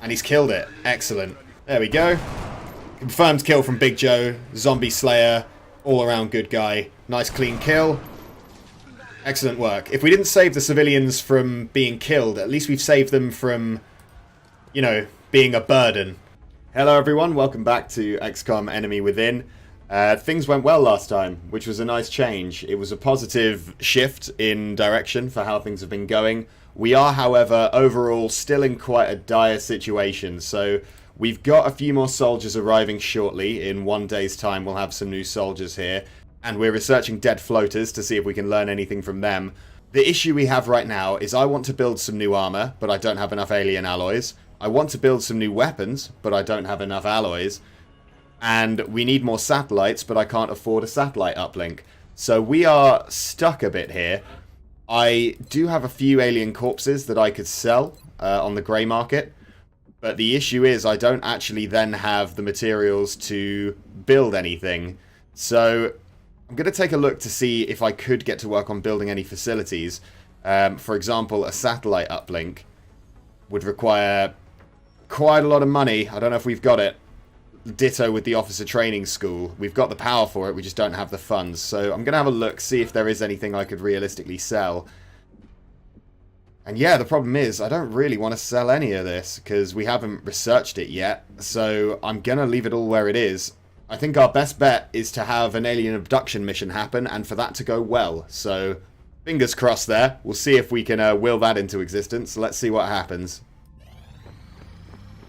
And he's killed it. Excellent. There we go. Confirmed kill from Big Joe. Zombie Slayer. All around good guy. Nice clean kill. Excellent work. If we didn't save the civilians from being killed, at least we've saved them from, you know, being a burden. Hello everyone, welcome back to XCOM Enemy Within. Things went well last time, which was a nice change. It was a positive shift in direction for how things have been going. We are, however, overall still in quite a dire situation, so we've got a few more soldiers arriving shortly. In 1 day's time we'll have some new soldiers here, and we're researching dead floaters to see if we can learn anything from them. The issue we have right now is I want to build some new armor, but I don't have enough alien alloys. I want to build some new weapons, but I don't have enough alloys. And we need more satellites, but I can't afford a satellite uplink. So we are stuck a bit here. I do have a few alien corpses that I could sell on the grey market. But the issue is I don't actually then have the materials to build anything. So I'm going to take a look to see if I could get to work on building any facilities. For example, a satellite uplink would require quite a lot of money. I don't know if we've got it. Ditto with the officer training school. We've got the power for it, we just don't have the funds. So I'm going to have a look, see if there is anything I could realistically sell. And yeah, the problem is I don't really want to sell any of this because we haven't researched it yet. So I'm going to leave it all where it is. I think our best bet is to have an alien abduction mission happen and for that to go well. So fingers crossed there. We'll see if we can will that into existence. Let's see what happens.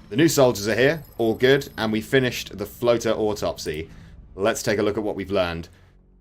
The new soldiers are here, all good, and we finished the floater autopsy. Let's take a look at what we've learned.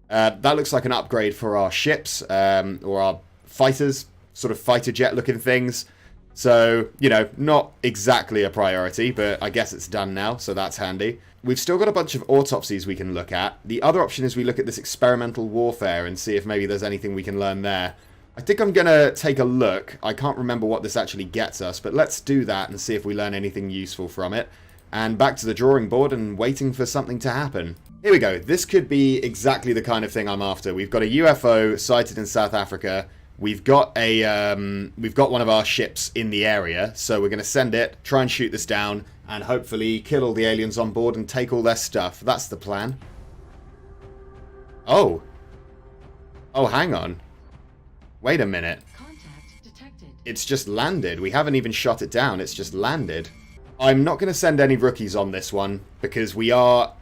That looks like an upgrade for our ships, or our fighters, sort of fighter jet looking things. So, you know, not exactly a priority, but I guess it's done now, so that's handy. We've still got a bunch of autopsies we can look at. The other option is we look at this experimental warfare and see if maybe there's anything we can learn there. I think I'm going to take a look. I can't remember what this actually gets us, but let's do that and see if we learn anything useful from it. And back to the drawing board and waiting for something to happen. Here we go. This could be exactly the kind of thing I'm after. We've got a UFO sighted in South Africa. We've got one of our ships in the area, so we're going to send it, try and shoot this down, and hopefully kill all the aliens on board and take all their stuff. That's the plan. Oh. Oh, hang on. Wait a minute. Contact detected. It's just landed. We haven't even shot it down. It's just landed. I'm not going to send any rookies on this one because we are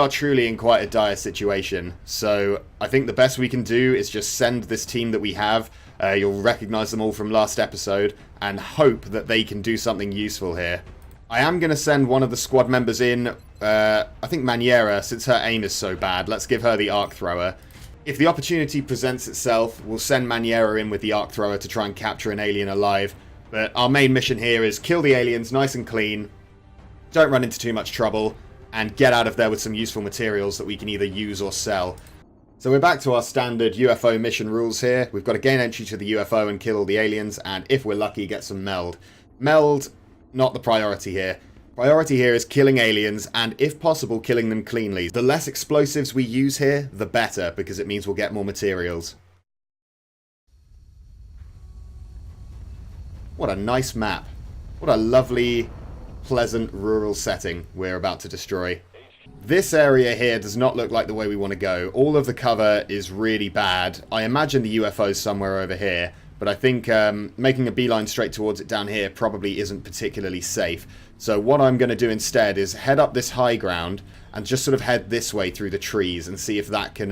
truly in quite a dire situation. So I think the best we can do is just send this team that we have. You'll recognize them all from last episode and hope that they can do something useful here. I am going to send one of the squad members in. I think Maniera, since her aim is so bad. Let's give her the arc thrower. If the opportunity presents itself, we'll send Maniera in with the arc thrower to try and capture an alien alive. But our main mission here is kill the aliens nice and clean, don't run into too much trouble, and get out of there with some useful materials that we can either use or sell. So we're back to our standard UFO mission rules here. We've got to gain entry to the UFO and kill all the aliens, and if we're lucky, get some meld. Meld, not the priority here. Priority here is killing aliens, and if possible, killing them cleanly. The less explosives we use here, the better, because it means we'll get more materials. What a nice map. What a lovely, pleasant rural setting we're about to destroy. This area here does not look like the way we want to go. All of the cover is really bad. I imagine the UFO's somewhere over here, but I think making a beeline straight towards it down here probably isn't particularly safe. So what I'm going to do instead is head up this high ground and just sort of head this way through the trees and see if that can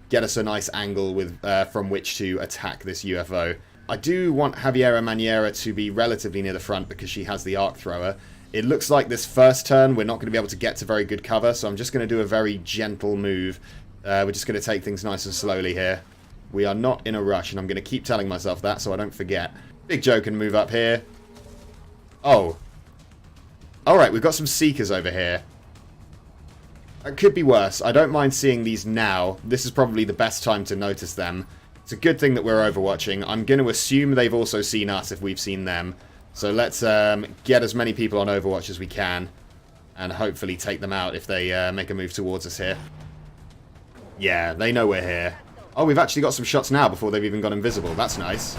get us a nice angle with from which to attack this UFO. I do want Javiera Maniera to be relatively near the front because she has the arc thrower. It looks like this first turn we're not going to be able to get to very good cover, so I'm just going to do a very gentle move. We're just going to take things nice and slowly here. We are not in a rush, and I'm going to keep telling myself that so I don't forget. Big Joe can move up here. Oh. Alright, we've got some Seekers over here. It could be worse. I don't mind seeing these now. This is probably the best time to notice them. It's a good thing that we're overwatching. I'm going to assume they've also seen us if we've seen them. So let's get as many people on Overwatch as we can. And hopefully take them out if they make a move towards us here. Yeah, they know we're here. Oh, we've actually got some shots now before they've even gone invisible. That's nice.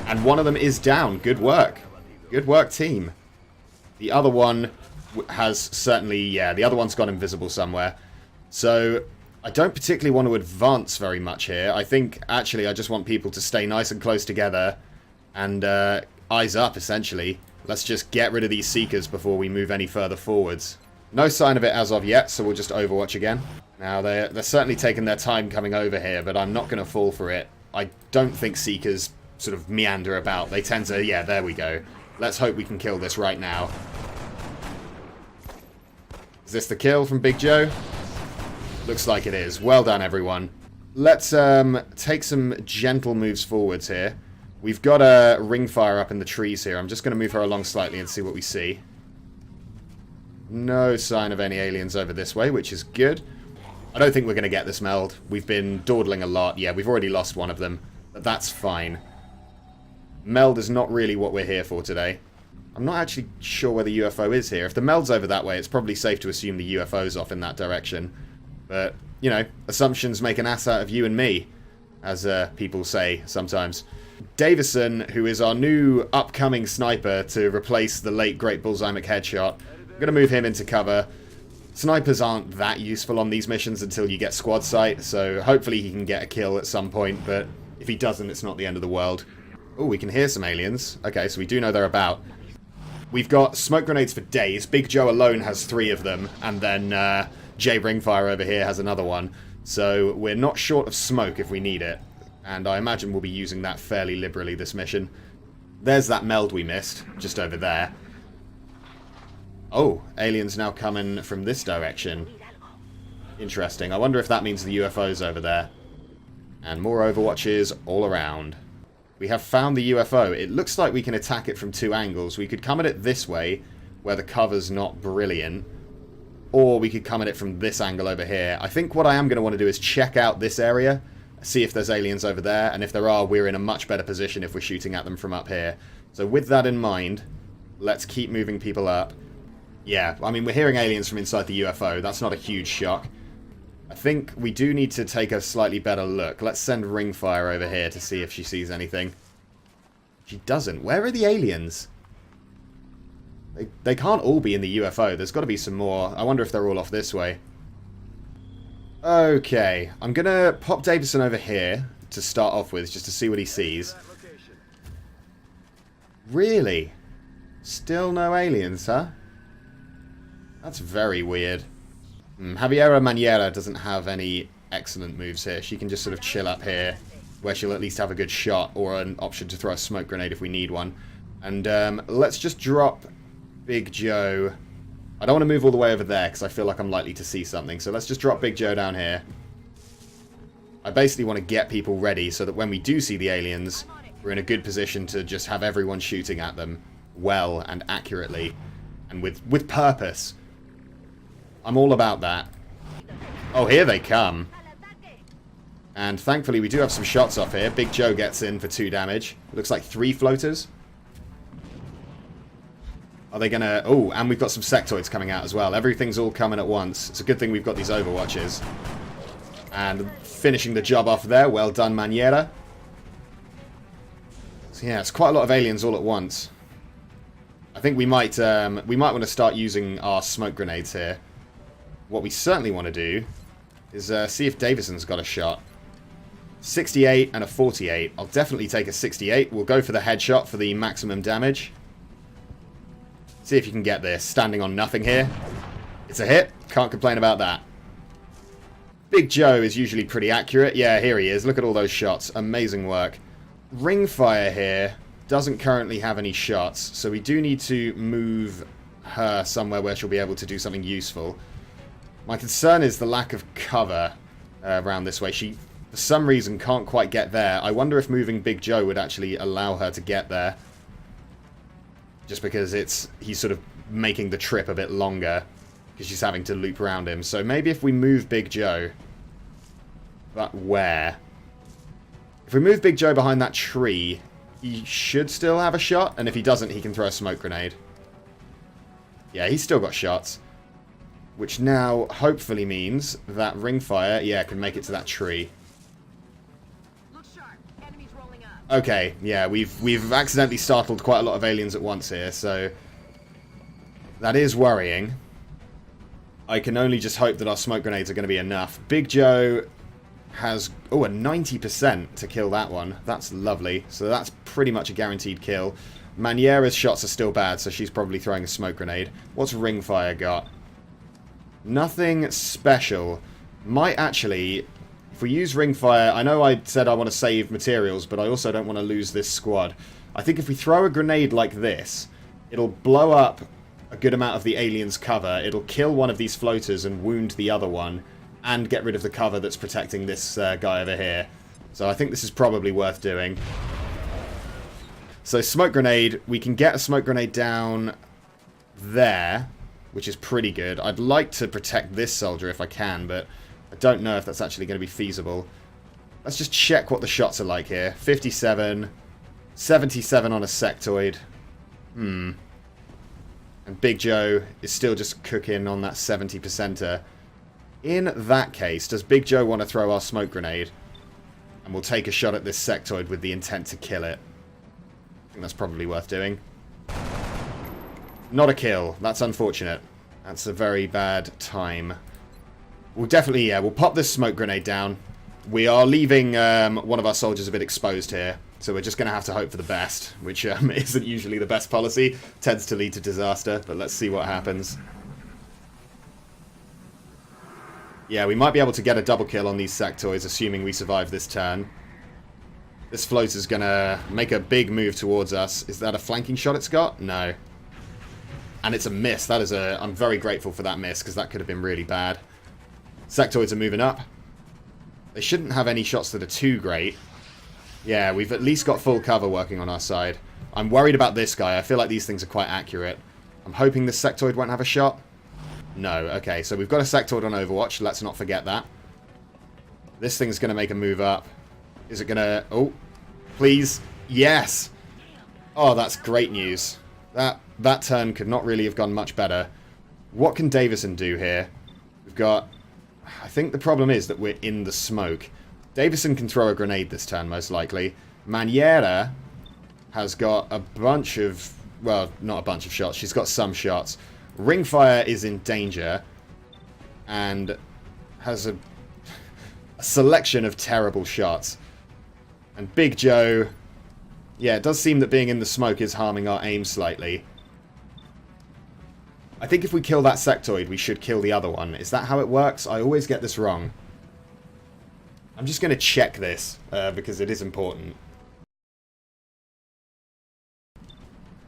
And one of them is down. Good work. Good work, team. The other one has certainly... Yeah, the other one's gone invisible somewhere. So I don't particularly want to advance very much here. I think, actually, I just want people to stay nice and close together and eyes up, essentially. Let's just get rid of these Seekers before we move any further forwards. No sign of it as of yet, so we'll just overwatch again. Now, they're certainly taking their time coming over here, but I'm not going to fall for it. I don't think Seekers sort of meander about. They tend to... Yeah, there we go. Let's hope we can kill this right now. Is this the kill from Big Joe? Looks like it is. Well done, everyone. Let's take some gentle moves forwards here. We've got a ringfire up in the trees here. I'm just going to move her along slightly and see what we see. No sign of any aliens over this way, which is good. I don't think we're going to get this meld. We've been dawdling a lot. Yeah, we've already lost one of them, but that's fine. Meld is not really what we're here for today. I'm not actually sure where the UFO is here. If the meld's over that way, it's probably safe to assume the UFO's off in that direction. But, you know, assumptions make an ass out of you and me, as people say sometimes. Davison, who is our new upcoming sniper to replace the late great Bullseye McHeadshot, I'm going to move him into cover. Snipers aren't that useful on these missions until you get squad sight, so hopefully he can get a kill at some point, but if he doesn't, it's not the end of the world. Oh, we can hear some aliens. Okay, so we do know they're about. We've got smoke grenades for days. Big Joe alone has 3 of them, and then Jay Ringfire over here has another one. So we're not short of smoke if we need it, and I imagine we'll be using that fairly liberally this mission. There's that meld we missed, just over there. Oh, aliens now coming from this direction. Interesting. I wonder if that means the UFO's over there. And more overwatches all around. We have found the UFO. It looks like we can attack it from 2 angles. We could come at it this way, where the cover's not brilliant. Or we could come at it from this angle over here. I think what I am going to want to do is check out this area, see if there's aliens over there, and if there are, we're in a much better position if we're shooting at them from up here. So with that in mind, let's keep moving people up. Yeah, I mean, we're hearing aliens from inside the UFO. That's not a huge shock. I think we do need to take a slightly better look. Let's send Ringfire over here to see if she sees anything. She doesn't. Where are the aliens? They can't all be in the UFO. There's got to be some more. I wonder if they're all off this way. Okay, I'm going to pop Davison over here to start off with, just to see what he sees. Really? Still no aliens, huh? That's very weird. Javiera Maniera doesn't have any excellent moves here. She can just sort of chill up here, where she'll at least have a good shot, or an option to throw a smoke grenade if we need one. And let's just drop Big Joe. I don't want to move all the way over there, because I feel like I'm likely to see something. So let's just drop Big Joe down here. I basically want to get people ready, so that when we do see the aliens, we're in a good position to just have everyone shooting at them well and accurately, and with purpose. I'm all about that. Oh, here they come. And thankfully we do have some shots off here. Big Joe gets in for 2 damage. Looks like 3 floaters. Are they gonna... Oh, and we've got some sectoids coming out as well. Everything's all coming at once. It's a good thing we've got these overwatches. And finishing the job off there. Well done, Maniera. So yeah, it's quite a lot of aliens all at once. I think we might want to start using our smoke grenades here. What we certainly want to do is see if Davison's got a shot. 68 and a 48. I'll definitely take a 68. We'll go for the headshot for the maximum damage. See if you can get this. Standing on nothing here. It's a hit. Can't complain about that. Big Joe is usually pretty accurate. Yeah, here he is. Look at all those shots. Amazing work. Ringfire here doesn't currently have any shots, so we do need to move her somewhere where she'll be able to do something useful. My concern is the lack of cover around this way. She, for some reason, can't quite get there. I wonder if moving Big Joe would actually allow her to get there. Just because he's sort of making the trip a bit longer, because she's having to loop around him. So maybe if we move Big Joe... But where? If we move Big Joe behind that tree, he should still have a shot, and if he doesn't, he can throw a smoke grenade. Yeah, he's still got shots. Which now hopefully means that Ringfire, yeah, can make it to that tree. Okay, yeah, we've accidentally startled quite a lot of aliens at once here, so That is worrying. I can only just hope that our smoke grenades are going to be enough. Big Joe has, oh, a 90% to kill that one. That's lovely. So that's pretty much a guaranteed kill. Maniera's shots are still bad, so she's probably throwing a smoke grenade. What's Ringfire got? Nothing special. Might actually, if we use Ringfire, I know I said I want to save materials, but I also don't want to lose this squad. I think if we throw a grenade like this, it'll blow up a good amount of the alien's cover. It'll kill one of these floaters and wound the other one, and get rid of the cover that's protecting this guy over here. So I think this is probably worth doing. So smoke grenade, we can get a smoke grenade down there, which is pretty good. I'd like to protect this soldier if I can, but I don't know if that's actually going to be feasible. Let's just check what the shots are like here. 57, 77 on a sectoid. And Big Joe is still just cooking on that 70%er. In that case, does Big Joe want to throw our smoke grenade? And we'll take a shot at this sectoid with the intent to kill it. I think that's probably worth doing. Not a kill. That's unfortunate. That's a very bad time. We'll definitely, yeah, we'll pop this smoke grenade down. We are leaving one of our soldiers a bit exposed here. So we're just going to have to hope for the best, which isn't usually the best policy. Tends to lead to disaster, but let's see what happens. Yeah, we might be able to get a double kill on these sectoids, assuming we survive this turn. This floater's going to make a big move towards us. Is that a flanking shot it's got? No. And it's a miss. That is a... I'm very grateful for that miss, because that could have been really bad. Sectoids are moving up. They shouldn't have any shots that are too great. Yeah, we've at least got full cover working on our side. I'm worried about this guy. I feel like these things are quite accurate. I'm hoping this sectoid won't have a shot. No, okay, so we've got a sectoid on Overwatch. Let's not forget that. This thing's going to make a move up. Is it going to... Oh, please. Yes! Oh, that's great news. That turn could not really have gone much better. What can Davison do here? We've got... I think the problem is that we're in the smoke. Davison can throw a grenade this turn, most likely. Maniera has got a bunch of... Well, not a bunch of shots. She's got some shots. Ringfire is in danger. And has a selection of terrible shots. And Big Joe... Yeah, it does seem that being in the smoke is harming our aim slightly. I think if we kill that sectoid, we should kill the other one. Is that how it works? I always get this wrong. I'm just going to check this, because it is important.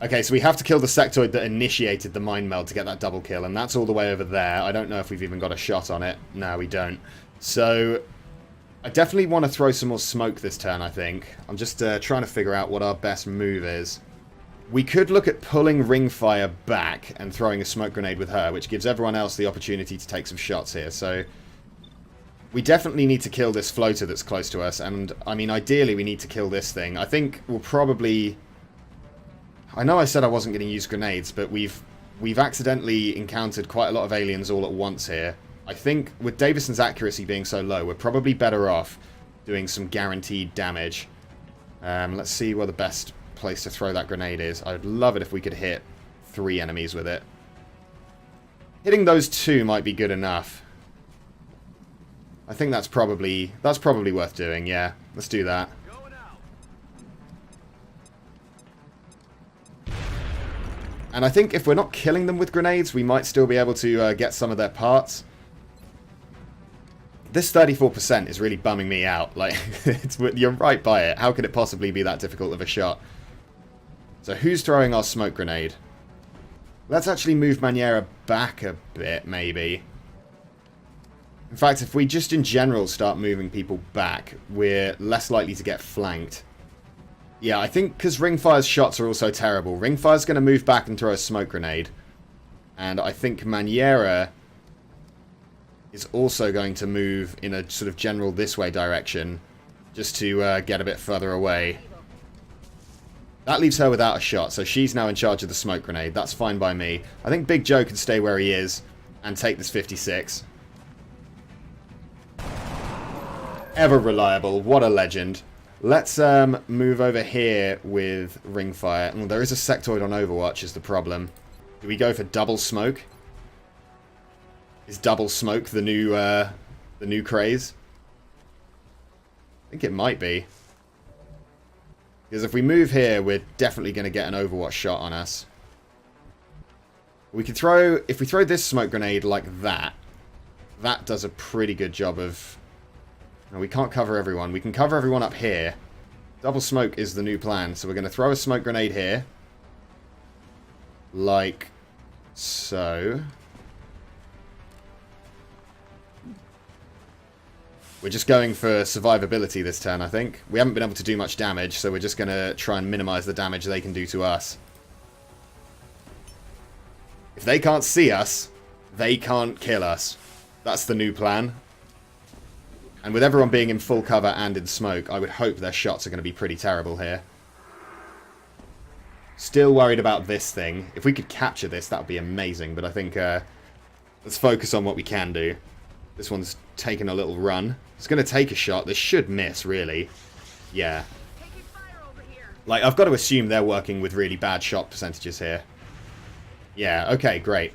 Okay, so we have to kill the sectoid that initiated the mind meld to get that double kill, and that's all the way over there. I don't know if we've even got a shot on it. No, we don't. So, I definitely want to throw some more smoke this turn, I think. I'm just trying to figure out what our best move is. We could look at pulling Ringfire back and throwing a smoke grenade with her, which gives everyone else the opportunity to take some shots here. So, we definitely need to kill this floater that's close to us, and, I mean, ideally we need to kill this thing. I think we'll probably... I know I said I wasn't going to use grenades, but we've accidentally encountered quite a lot of aliens all at once here. I think with Davison's accuracy being so low, we're probably better off doing some guaranteed damage. Let's see where the best place to throw that grenade is. I'd love it if we could hit 3 enemies with it. Hitting those 2 might be good enough. I think that's probably worth doing, yeah. Let's do that. And I think if we're not killing them with grenades, we might still be able to get some of their parts. This 34% is really bumming me out. Like, you're right by it. How could it possibly be that difficult of a shot? So who's throwing our smoke grenade? Let's actually move Maniera back a bit, maybe. In fact, if we just in general start moving people back, we're less likely to get flanked. Yeah, I think because Ringfire's shots are also terrible. Ringfire's going to move back and throw a smoke grenade. And I think Maniera is also going to move in a sort of general this way direction. Just to get a bit further away. That leaves her without a shot, so she's now in charge of the smoke grenade. That's fine by me. I think Big Joe can stay where he is and take this 56. Ever reliable. What a legend. Let's move over here with Ringfire. Well, there is a sectoid on Overwatch is the problem. Do we go for double smoke? Is double smoke the new craze? I think it might be. Because if we move here, we're definitely going to get an Overwatch shot on us. We could throw... If we throw this smoke grenade like that, that does a pretty good job of... No, we can't cover everyone. We can cover everyone up here. Double smoke is the new plan. So we're going to throw a smoke grenade here. Like so. We're just going for survivability this turn, I think. We haven't been able to do much damage, so we're just going to try and minimize the damage they can do to us. If they can't see us, they can't kill us. That's the new plan. And with everyone being in full cover and in smoke, I would hope their shots are going to be pretty terrible here. Still worried about this thing. If we could capture this, that would be amazing. But I think let's focus on what we can do. This one's taking a little run. It's going to take a shot. This should miss, really. Yeah. Like, I've got to assume they're working with really bad shot percentages here. Yeah, okay, great.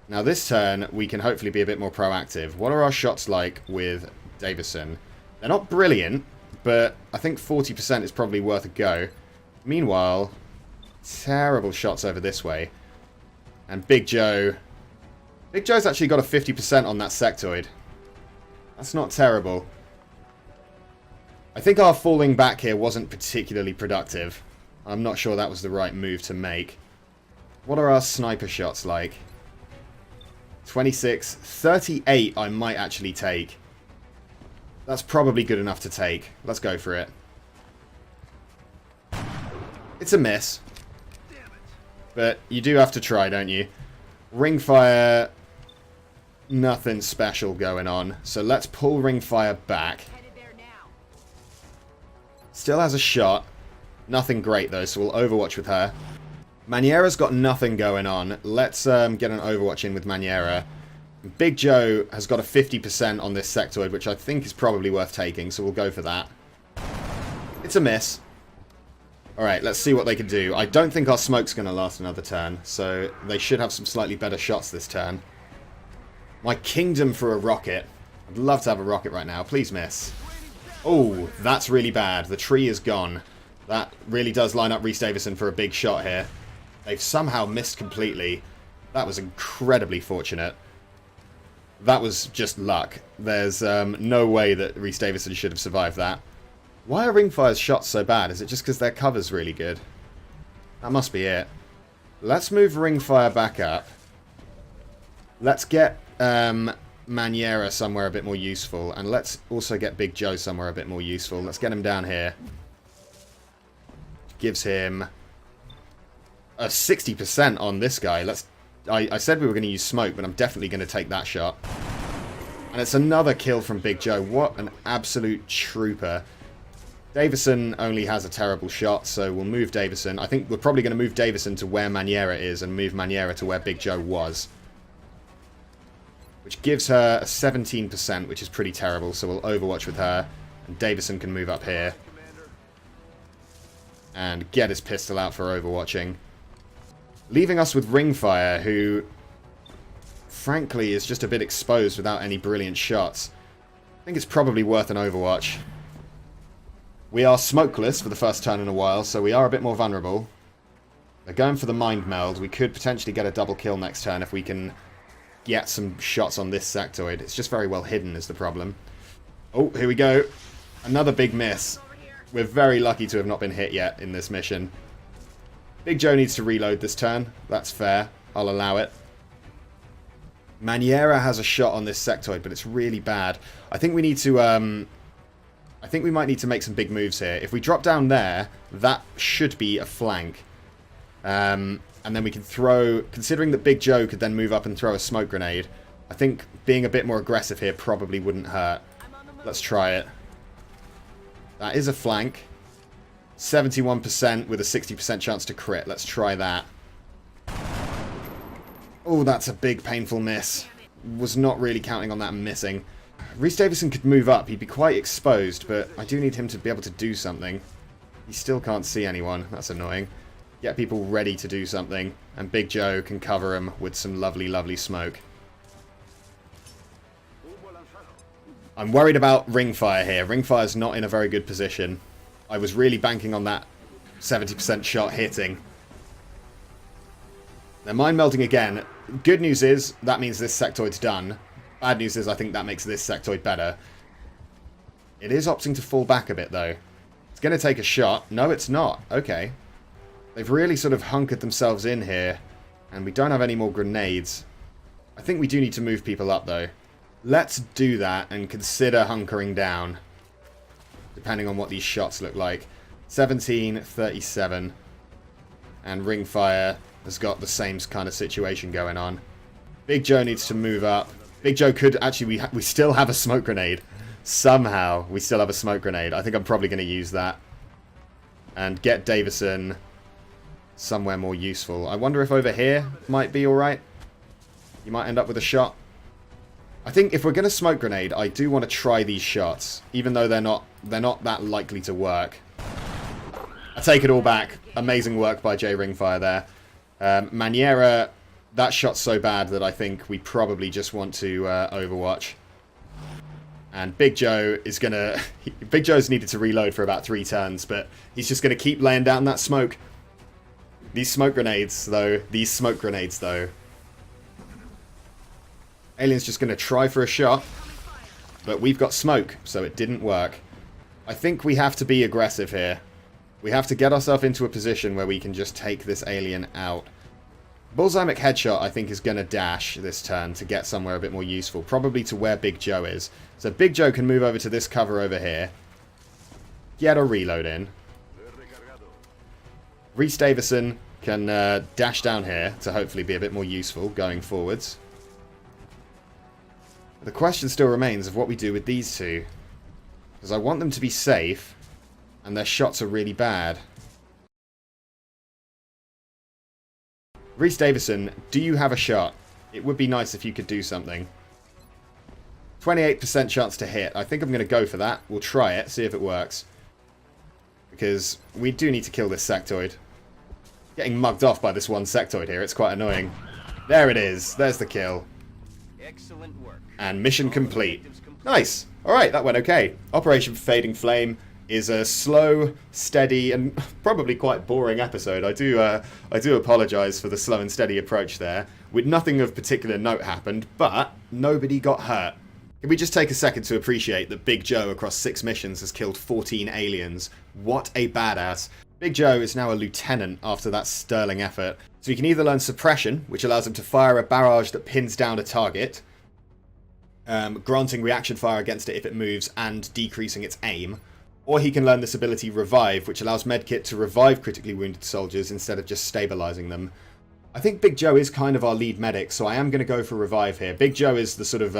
Now this turn, we can hopefully be a bit more proactive. What are our shots like with Davison? They're not brilliant, but I think 40% is probably worth a go. Meanwhile, terrible shots over this way. And Big Joe... Big Joe's actually got a 50% on that sectoid. That's not terrible. I think our falling back here wasn't particularly productive. I'm not sure that was the right move to make. What are our sniper shots like? 26, 38 I might actually take. That's probably good enough to take. Let's go for it. It's a miss. But you do have to try, don't you? Ringfire, nothing special going on. So let's pull Ringfire back. Still has a shot. Nothing great though, so we'll Overwatch with her. Maniera's got nothing going on. Let's get an Overwatch in with Maniera. Big Joe has got a 50% on this sectoid, which I think is probably worth taking, so we'll go for that. It's a miss. Alright, let's see what they can do. I don't think our smoke's going to last another turn, so they should have some slightly better shots this turn. My kingdom for a rocket. I'd love to have a rocket right now. Please miss. Oh, that's really bad. The tree is gone. That really does line up Rhys Davison for a big shot here. They've somehow missed completely. That was incredibly fortunate. That was just luck. There's no way that Rhys Davison should have survived that. Why are Ringfire's shots so bad? Is it just because their cover's really good? That must be it. Let's move Ringfire back up. Let's get Maniera somewhere a bit more useful. And let's also get Big Joe somewhere a bit more useful. Let's get him down here. Gives him a 60% on this guy. I said we were going to use smoke, but I'm definitely going to take that shot. And it's another kill from Big Joe. What an absolute trooper. Davison only has a terrible shot, so we'll move Davison. I think we're probably going to move Davison to where Maniera is and move Maniera to where Big Joe was. Which gives her a 17%, which is pretty terrible, so we'll Overwatch with her. And Davison can move up here. And get his pistol out for overwatching. Leaving us with Ringfire, who, frankly, is just a bit exposed without any brilliant shots. I think it's probably worth an Overwatch. We are smokeless for the first turn in a while, so we are a bit more vulnerable. They're going for the Mind Meld. We could potentially get a double kill next turn if we can get some shots on this sectoid. It's just very well hidden is the problem. Oh, here we go. Another big miss. We're very lucky to have not been hit yet in this mission. Big Joe needs to reload this turn. That's fair. I'll allow it. Maniera has a shot on this sectoid, but it's really bad. I think we need to... I think we might need to make some big moves here. If we drop down there, that should be a flank. And then we can throw... Considering that Big Joe could then move up and throw a smoke grenade, I think being a bit more aggressive here probably wouldn't hurt. Let's try it. That is a flank. 71% with a 60% chance to crit. Let's try that. Oh, that's a big, painful miss. Was not really counting on that missing. Rhys Davison could move up. He'd be quite exposed, but I do need him to be able to do something. He still can't see anyone. That's annoying. Get people ready to do something. And Big Joe can cover them with some lovely, lovely smoke. I'm worried about Ringfire here. Ringfire's not in a very good position. I was really banking on that 70% shot hitting. They're mind melting again. Good news is, that means this sectoid's done. Bad news is, I think that makes this sectoid better. It is opting to fall back a bit, though. It's going to take a shot. No, it's not. Okay. They've really sort of hunkered themselves in here. And we don't have any more grenades. I think we do need to move people up, though. Let's do that and consider hunkering down. Depending on what these shots look like. 17, 37. And Ringfire has got the same kind of situation going on. Big Joe needs to move up. Big Joe could... Actually, we still have a smoke grenade. Somehow, we still have a smoke grenade. I think I'm probably going to use that. And get Davison somewhere more useful. I wonder if over here might be alright. You might end up with a shot. I think if we're going to smoke grenade, I do want to try these shots. Even though they're not that likely to work. I take it all back. Amazing work by J Ringfire there. Maniera, that shot's so bad that I think we probably just want to overwatch. And Big Joe is going to... Big Joe's needed to reload for about 3 turns, but he's just going to keep laying down that smoke. These smoke grenades, though. Alien's just going to try for a shot, but we've got smoke, so it didn't work. I think we have to be aggressive here. We have to get ourselves into a position where we can just take this alien out. Bullseye headshot, I think, is going to dash this turn to get somewhere a bit more useful. Probably to where Big Joe is. So Big Joe can move over to this cover over here. Get a reload in. Reese Davison can dash down here to hopefully be a bit more useful going forwards. The question still remains of what we do with these two. Because I want them to be safe, and their shots are really bad. Reese Davison, do you have a shot? It would be nice if you could do something. 28% chance to hit. I think I'm going to go for that. We'll try it, see if it works. Because we do need to kill this sectoid. Getting mugged off by this one sectoid here. It's quite annoying. There it is. There's the kill. Excellent work. And mission complete. Nice. Alright, that went okay. Operation Fading Flame is a slow, steady, and probably quite boring episode. I do apologise for the slow and steady approach there. With nothing of particular note happened, but nobody got hurt. Can we just take a second to appreciate that Big Joe across 6 missions has killed 14 aliens? What a badass. Big Joe is now a lieutenant after that sterling effort. So he can either learn suppression, which allows him to fire a barrage that pins down a target, granting reaction fire against it if it moves and decreasing its aim. Or he can learn this ability Revive, which allows Medkit to revive critically wounded soldiers instead of just stabilising them. I think Big Joe is kind of our lead medic, so I am going to go for Revive here. Big Joe is the sort of...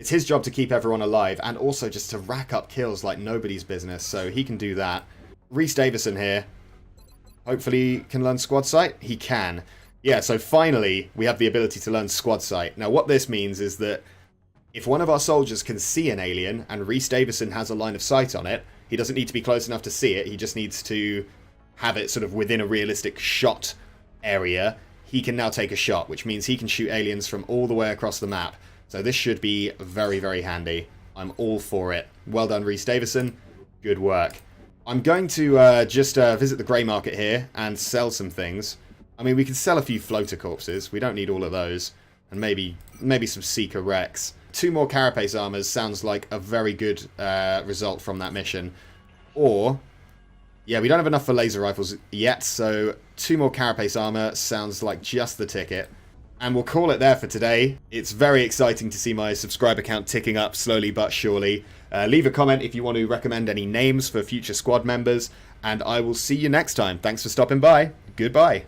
it's his job to keep everyone alive, and also just to rack up kills like nobody's business, so he can do that. Reese Davison here. Hopefully can learn Squad Sight. He can. Yeah, so finally we have the ability to learn Squad Sight. Now what this means is that if one of our soldiers can see an alien, and Reese Davison has a line of sight on it, he doesn't need to be close enough to see it, he just needs to have it sort of within a realistic shot area. He can now take a shot, which means he can shoot aliens from all the way across the map. So this should be very, very handy. I'm all for it. Well done, Reese Davison. Good work. I'm going to just visit the grey market here and sell some things. I mean, we can sell a few floater corpses. We don't need all of those. And maybe some Seeker Rex. 2 more Carapace armors sounds like a very good result from that mission. Or, yeah, we don't have enough for laser rifles yet, so 2 more Carapace armor sounds like just the ticket. And we'll call it there for today. It's very exciting to see my subscriber count ticking up slowly but surely. Leave a comment if you want to recommend any names for future squad members. And I will see you next time. Thanks for stopping by. Goodbye.